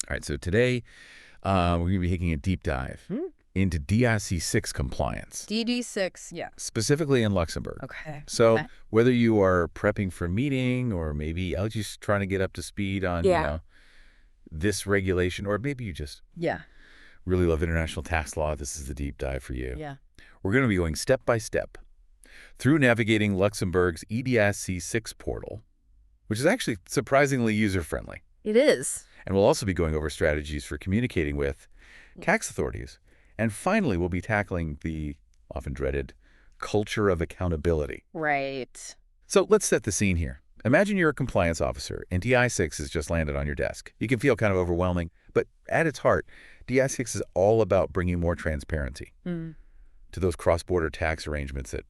All right, so today we're going to be taking a deep dive into DAC6 compliance, DD6, yeah. specifically in Luxembourg. Okay. So whether you are prepping for a meeting or maybe just trying to get up to speed on, this regulation, or maybe you just really love international tax law, this is the deep dive for you. Yeah. We're going to be going step by step through navigating Luxembourg's EDAC6 portal, which is actually surprisingly user-friendly. It is. And we'll also be going over strategies for communicating with tax authorities. And finally, we'll be tackling the often dreaded culture of accountability. Right. So let's set the scene here. Imagine you're a compliance officer and DI6 has just landed on your desk. You can feel kind of overwhelming, but at its heart, DI6 is all about bringing more transparency to those cross-border tax arrangements that,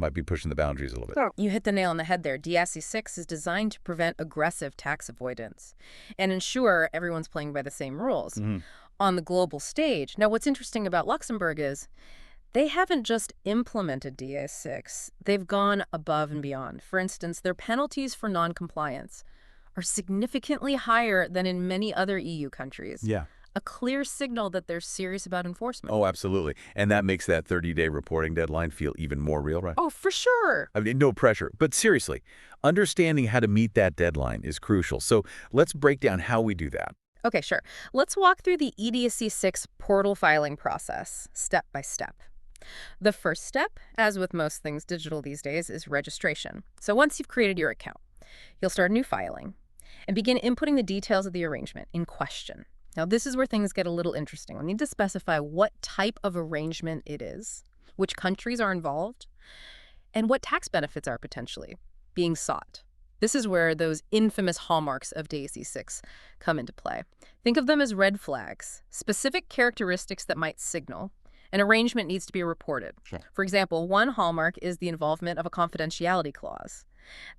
might be pushing the boundaries a little bit. You hit the nail on the head there. DAC6 is designed to prevent aggressive tax avoidance and ensure everyone's playing by the same rules on the global stage. Now, what's interesting about Luxembourg is they haven't just implemented DAC6. They've gone above and beyond. For instance, their penalties for non-compliance are significantly higher than in many other EU countries. Yeah. A clear signal that they're serious about enforcement. Oh, absolutely. And that makes that 30-day reporting deadline feel even more real, right? Oh, for sure. I mean, no pressure. But seriously, understanding how to meet that deadline is crucial. So let's break down how we do that. Okay, sure. Let's walk through the EDAC6 portal filing process step by step. The first step, as with most things digital these days, is registration. So once you've created your account, you'll start a new filing and begin inputting the details of the arrangement in question. Now, this is where things get a little interesting. We need to specify what type of arrangement it is, which countries are involved, and what tax benefits are potentially being sought. This is where those infamous hallmarks of DAC6 come into play. Think of them as red flags, specific characteristics that might signal an arrangement needs to be reported. Sure. For example, one hallmark is the involvement of a confidentiality clause.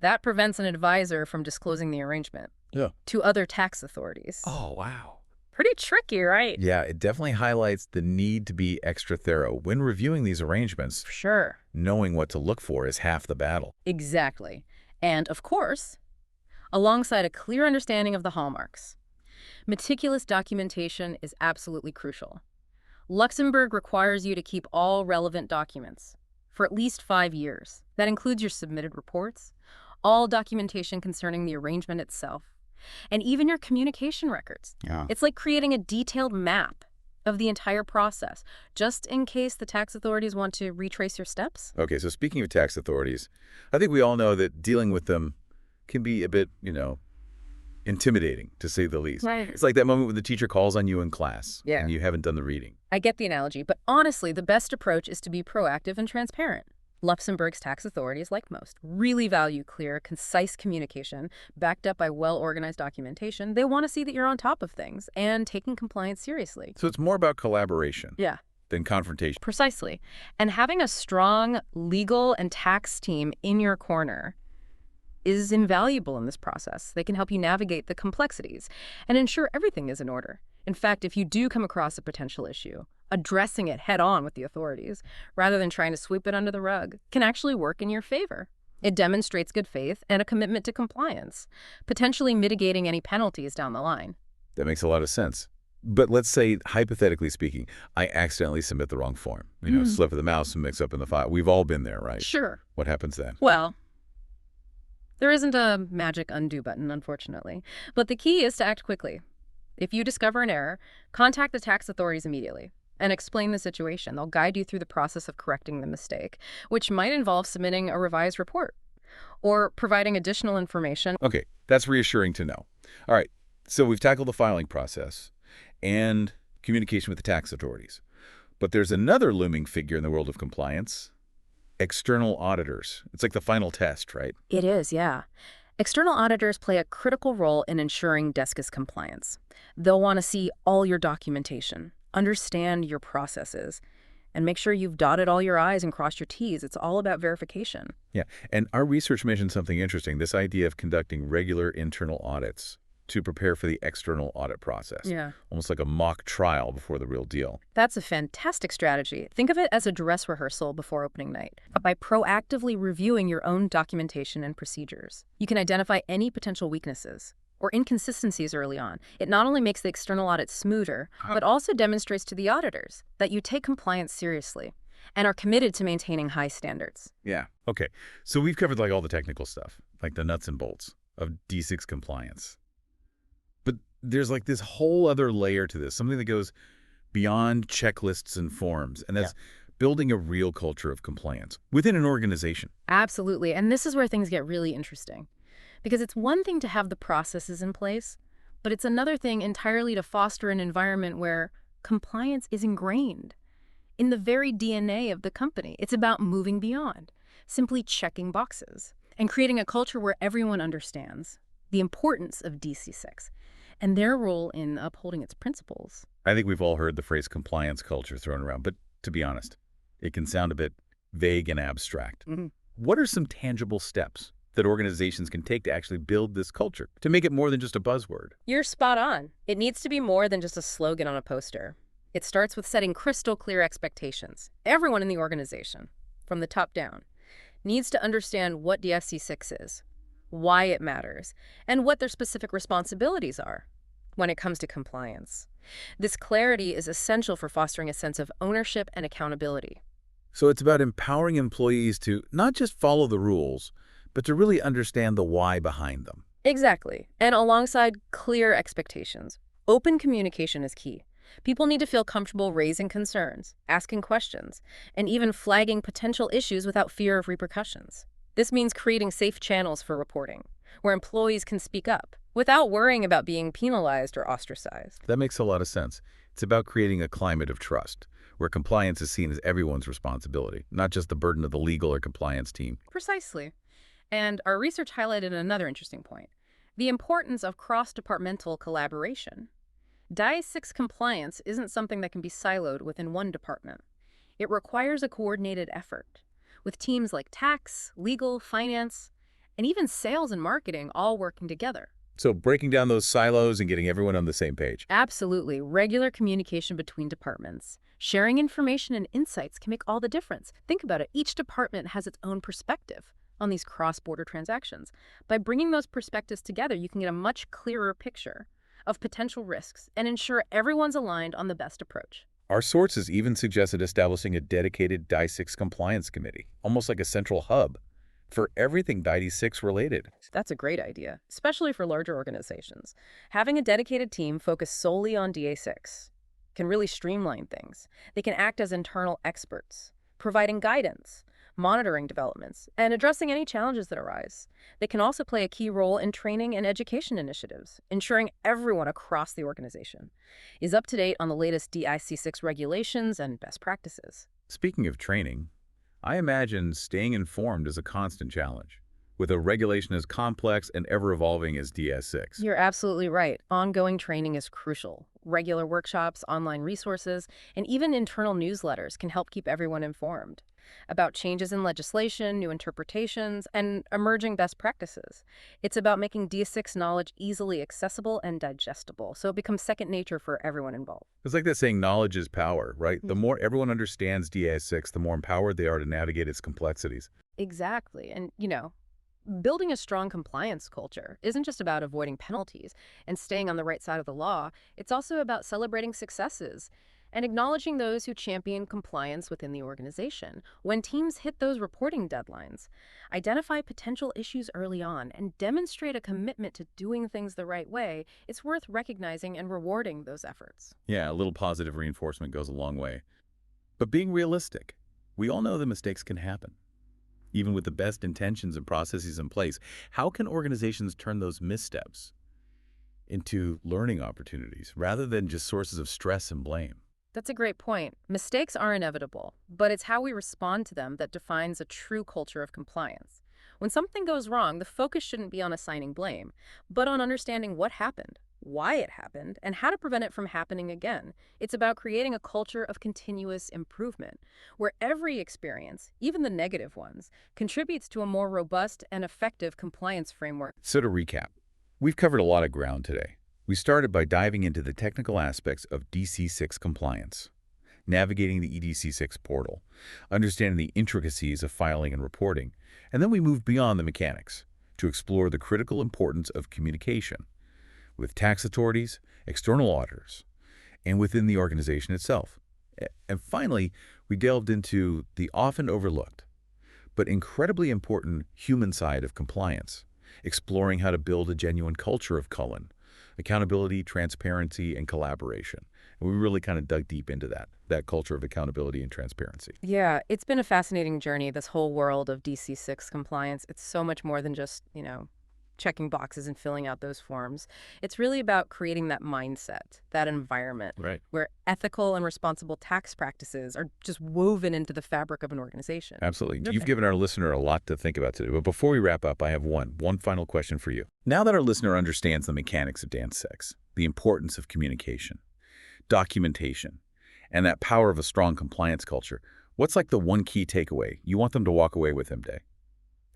That prevents an advisor from disclosing the arrangement to other tax authorities. Oh, wow. Pretty tricky, right? Yeah, it definitely highlights the need to be extra thorough when reviewing these arrangements. For sure. Knowing what to look for is half the battle. Exactly. And, of course, alongside a clear understanding of the hallmarks, meticulous documentation is absolutely crucial. Luxembourg requires you to keep all relevant documents for at least 5 years. That includes your submitted reports, all documentation concerning the arrangement itself, and even your communication records. Yeah. It's like creating a detailed map of the entire process, just in case the tax authorities want to retrace your steps. Okay, so speaking of tax authorities, I think we all know that dealing with them can be a bit, intimidating, to say the least. Right. It's like that moment when the teacher calls on you in class and you haven't done the reading. I get the analogy, but honestly, the best approach is to be proactive and transparent. Luxembourg's tax authorities, like most, really value clear, concise communication backed up by well-organized documentation. They want to see that you're on top of things and taking compliance seriously. So it's more about collaboration than confrontation. Precisely. And having a strong legal and tax team in your corner is invaluable in this process. They can help you navigate the complexities and ensure everything is in order. In fact, if you do come across a potential issue, addressing it head-on with the authorities, rather than trying to sweep it under the rug, can actually work in your favor. It demonstrates good faith and a commitment to compliance, potentially mitigating any penalties down the line. That makes a lot of sense. But let's say, hypothetically speaking, I accidentally submit the wrong form. Slip of the mouse and mix up in the file. We've all been there, right? Sure. What happens then? Well, there isn't a magic undo button, unfortunately. But the key is to act quickly. If you discover an error, contact the tax authorities immediately and explain the situation. They'll guide you through the process of correcting the mistake, which might involve submitting a revised report or providing additional information. Okay, that's reassuring to know. All right, so we've tackled the filing process and communication with the tax authorities. But there's another looming figure in the world of compliance: external auditors. It's like the final test, right? It is, yeah. External auditors play a critical role in ensuring DAC6 compliance. They'll want to see all your documentation, understand your processes, and make sure you've dotted all your I's and crossed your T's. It's all about verification. Yeah, and our research mentioned something interesting, this idea of conducting regular internal audits to prepare for the external audit process. Yeah. Almost like a mock trial before the real deal. That's a fantastic strategy. Think of it as a dress rehearsal before opening night. By proactively reviewing your own documentation and procedures, you can identify any potential weaknesses or inconsistencies early on. It not only makes the external audit smoother, but also demonstrates to the auditors that you take compliance seriously and are committed to maintaining high standards. Yeah. Okay. So we've covered like all the technical stuff, like the nuts and bolts of D6 compliance. But there's like this whole other layer to this, something that goes beyond checklists and forms, and that's building a real culture of compliance within an organization. Absolutely. And this is where things get really interesting. Because it's one thing to have the processes in place, but it's another thing entirely to foster an environment where compliance is ingrained in the very DNA of the company. It's about moving beyond, simply checking boxes, and creating a culture where everyone understands the importance of DAC6 and their role in upholding its principles. I think we've all heard the phrase compliance culture thrown around, but to be honest, it can sound a bit vague and abstract. What are some tangible steps that organizations can take to actually build this culture, to make it more than just a buzzword? You're spot on. It needs to be more than just a slogan on a poster. It starts with setting crystal clear expectations. Everyone in the organization, from the top down, needs to understand what DAC6 is, why it matters, and what their specific responsibilities are when it comes to compliance. This clarity is essential for fostering a sense of ownership and accountability. So it's about empowering employees to not just follow the rules, but to really understand the why behind them. Exactly. And alongside clear expectations, open communication is key. People need to feel comfortable raising concerns, asking questions, and even flagging potential issues without fear of repercussions. This means creating safe channels for reporting, where employees can speak up without worrying about being penalized or ostracized. That makes a lot of sense. It's about creating a climate of trust, where compliance is seen as everyone's responsibility, not just the burden of the legal or compliance team. Precisely. And our research highlighted another interesting point: the importance of cross-departmental collaboration. DAC6 compliance isn't something that can be siloed within one department. It requires a coordinated effort, with teams like tax, legal, finance, and even sales and marketing all working together. So breaking down those silos and getting everyone on the same page. Absolutely. Regular communication between departments, sharing information and insights can make all the difference. Think about it. Each department has its own perspective on these cross-border transactions. By bringing those perspectives together, you can get a much clearer picture of potential risks and ensure everyone's aligned on the best approach. Our sources even suggested establishing a dedicated DAC6 compliance committee, almost like a central hub for everything DAC6 related. That's a great idea, especially for larger organizations. Having a dedicated team focused solely on DAC6 can really streamline things. They can act as internal experts, providing guidance, monitoring developments, and addressing any challenges that arise. They can also play a key role in training and education initiatives, ensuring everyone across the organization is up to date on the latest DAC6 regulations and best practices. Speaking of training, I imagine staying informed is a constant challenge, with a regulation as complex and ever-evolving as DAC6. You're absolutely right. Ongoing training is crucial. Regular workshops, online resources, and even internal newsletters can help keep everyone informed about changes in legislation, new interpretations, and emerging best practices. It's about making DAC6 knowledge easily accessible and digestible, so it becomes second nature for everyone involved. It's like that saying, knowledge is power, right? The more everyone understands DAC6, the more empowered they are to navigate its complexities. Exactly. And, building a strong compliance culture isn't just about avoiding penalties and staying on the right side of the law. It's also about celebrating successes and acknowledging those who champion compliance within the organization. When teams hit those reporting deadlines, identify potential issues early on, and demonstrate a commitment to doing things the right way, it's worth recognizing and rewarding those efforts. Yeah, a little positive reinforcement goes a long way. But being realistic, we all know that mistakes can happen. Even with the best intentions and processes in place, how can organizations turn those missteps into learning opportunities rather than just sources of stress and blame? That's a great point. Mistakes are inevitable, but it's how we respond to them that defines a true culture of compliance. When something goes wrong, the focus shouldn't be on assigning blame, but on understanding what happened, why it happened, and how to prevent it from happening again. It's about creating a culture of continuous improvement, where every experience, even the negative ones, contributes to a more robust and effective compliance framework. So to recap, we've covered a lot of ground today. We started by diving into the technical aspects of DC6 compliance, navigating the EDC6 portal, understanding the intricacies of filing and reporting, and then we moved beyond the mechanics to explore the critical importance of communication, with tax authorities, external auditors, and within the organization itself. And finally, we delved into the often overlooked, but incredibly important human side of compliance, exploring how to build a genuine culture of Cullen, accountability, transparency, and collaboration. And we really kind of dug deep into that culture of accountability and transparency. Yeah, it's been a fascinating journey, this whole world of DC6 compliance. It's so much more than just, checking boxes and filling out those forms. It's really about creating that mindset, that environment, Right. where ethical and responsible tax practices are just woven into the fabric of an organization. Absolutely. Okay. You've given our listener a lot to think about today. But before we wrap up, I have one final question for you. Now that our listener understands the mechanics of DAC6, the importance of communication, documentation, and that power of a strong compliance culture, what's like the one key takeaway you want them to walk away with him today?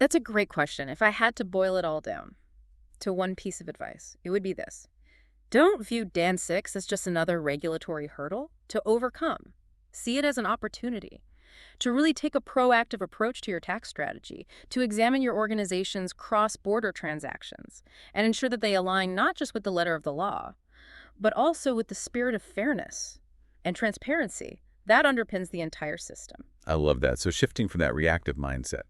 That's a great question. If I had to boil it all down to one piece of advice, it would be this. Don't view DAN6 as just another regulatory hurdle to overcome. See it as an opportunity to really take a proactive approach to your tax strategy, to examine your organization's cross-border transactions, and ensure that they align not just with the letter of the law, but also with the spirit of fairness and transparency that underpins the entire system. I love that. So shifting from that reactive mindset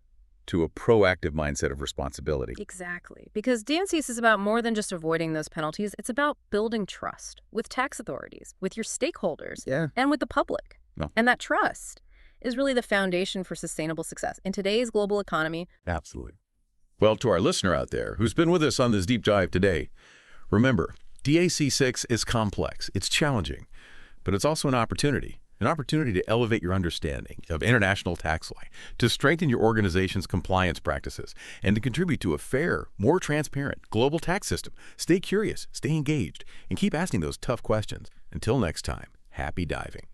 to a proactive mindset of responsibility. Exactly. Because DAN6 is about more than just avoiding those penalties. It's about building trust with tax authorities, with your stakeholders, and with the public. No. And that trust is really the foundation for sustainable success in today's global economy. Absolutely. Well, to our listener out there who's been with us on this deep dive today, remember, DAC6 is complex, it's challenging, but it's also an opportunity to elevate your understanding of international tax law, to strengthen your organization's compliance practices, and to contribute to a fair, more transparent global tax system. Stay curious, stay engaged, and keep asking those tough questions. Until next time, happy diving.